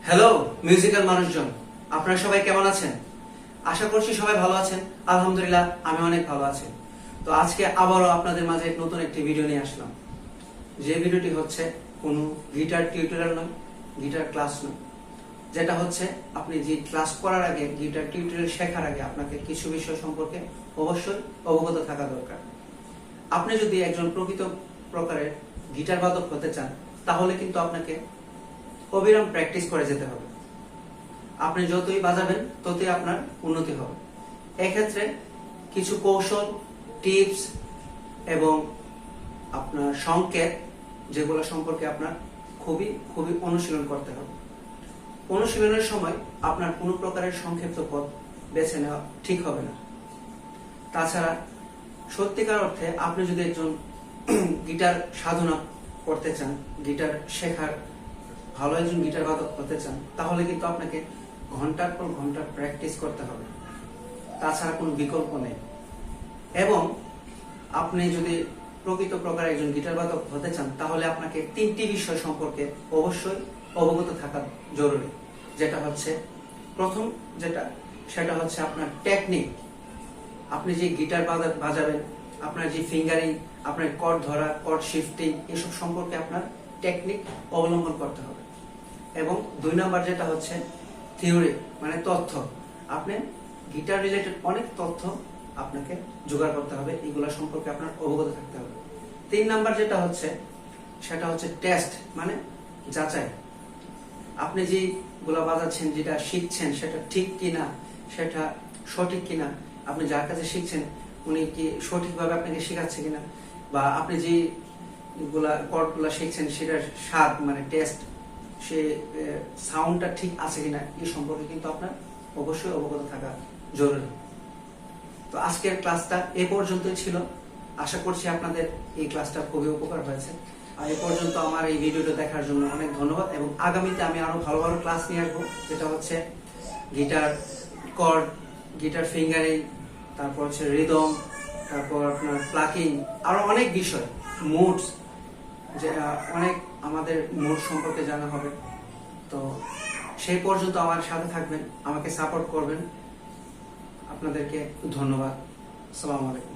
Hello musical মানুষজন, আপনারা সবাই কেমন আছেন? আশা করছি সবাই ভালো আছেন। আলহামদুলিল্লাহ আমি অনেক ভালো আছি। তো আজকে আবারও আপনাদের মাঝে নতুন একটি ভিডিও নিয়ে আসলাম। যে ভিডিওটি হচ্ছে কোনো গিটার টিউটোরিয়াল নয়, গিটার ক্লাস নয়। যেটা হচ্ছে আপনি যে ক্লাস করার আগে, গিটার টিউটোরিয়াল শেখার আগে আপনাকে কিছু বিষয় সম্পর্কে অবশ্যই অবগত থাকা দরকার। আপনি যদি একজন প্রকৃত প্রকারের গিটার বাদক হতে চান, তাহলে কিন্তু আপনাকে অবিরাম প্র্যাকটিস করে যেতে হবে। আপনি যতই বাজাবেন ততই আপনার উন্নতি হবে। এক্ষেত্রে কিছু কৌশল, টিপস এবং আপনার সংকেত, যেগুলো সম্পর্কে আপনার খুবই খুবই অনুশীলন করতে হবে। অনুশীলনের সময় আপনার কোনো প্রকারের সংক্ষিপ্ত পথ বেছে নেওয়া ঠিক হবে না। তাছাড়া সত্যিকার অর্থে আপনি যদি একজন গিটার সাধনা করতে চান, গিটার শেখার ভালো একজন গিটার বাদক হতে চান, তাহলে কিন্তু আপনাকে ঘন্টার পর ঘন্টা প্র্যাকটিস করতে হবে। তাছাড়া কোনো বিকল্প নেই। এবং আপনি যদি প্রকৃত প্রকার একজন গিটার বাদক হতে চান, তাহলে আপনাকে তিনটি বিষয় সম্পর্কে অবশ্যই অবগত থাকা জরুরি। যেটা হচ্ছে প্রথম, সেটা হচ্ছে আপনার টেকনিক। আপনি যে গিটার বাজাবেন, আপনার যে ফিঙ্গারিং, আপনার কর্ড ধরা, কর্ড শিফটিং, এসব সম্পর্কে আপনার টেকনিক অবলম্বন করতে হবে। এবং 2 নাম্বার যেটা হচ্ছে থিওরি, মানে তথ্য। আপনি গিটার রিলেটেড অনেক তথ্য আপনাকে জোগাড় করতে হবে, এগুলো সম্পর্কে আপনার অবগত থাকতে হবে। 3 নাম্বার যেটা হচ্ছে সেটা হচ্ছে টেস্ট, মানে যাচাই। আপনি যেগুলো বাজাচ্ছেন, যেটা শিখছেন, সেটা ঠিক কিনা, সেটা সঠিক কিনা, আপনি যার কাছে শিখছেন উনি কি সঠিকভাবে আপনাকে শেখাচ্ছে কিনা, বা আপনি যে কর্ডগুলা শিখছেন সেটার স্বাদ, মানে টেস্ট, সে সাউন্ডটা ঠিক আছে কিনা, এই সম্পর্কে কিন্তু আপনার অবশ্যই অবগত থাকা জরুরি। তো আজকের ক্লাসটা এ পর্যন্তই ছিল। আশা করছি আপনাদের এই ক্লাসটা খুবই উপকার হয়েছে। আর এ পর্যন্ত আমার এই ভিডিওটা দেখার জন্য অনেক ধন্যবাদ। এবং আগামীতে আমি আরো ভালো ভালো ক্লাস নিয়ে আসবো, যেটা হচ্ছে গিটার কর্ড, গিটার ফিঙ্গারিং, তারপর হচ্ছে রিদম, তারপর আপনার প্লাকিং, আরো অনেক বিষয়, মুডস, যে অনেক আমাদের মুড সম্পর্কে জানা হবে। তো সেই পর্যন্ত আমার সাথে থাকবেন, আমাকে সাপোর্ট করবেন। আপনাদেরকে ধন্যবাদ। আসসালামু আলাইকুম।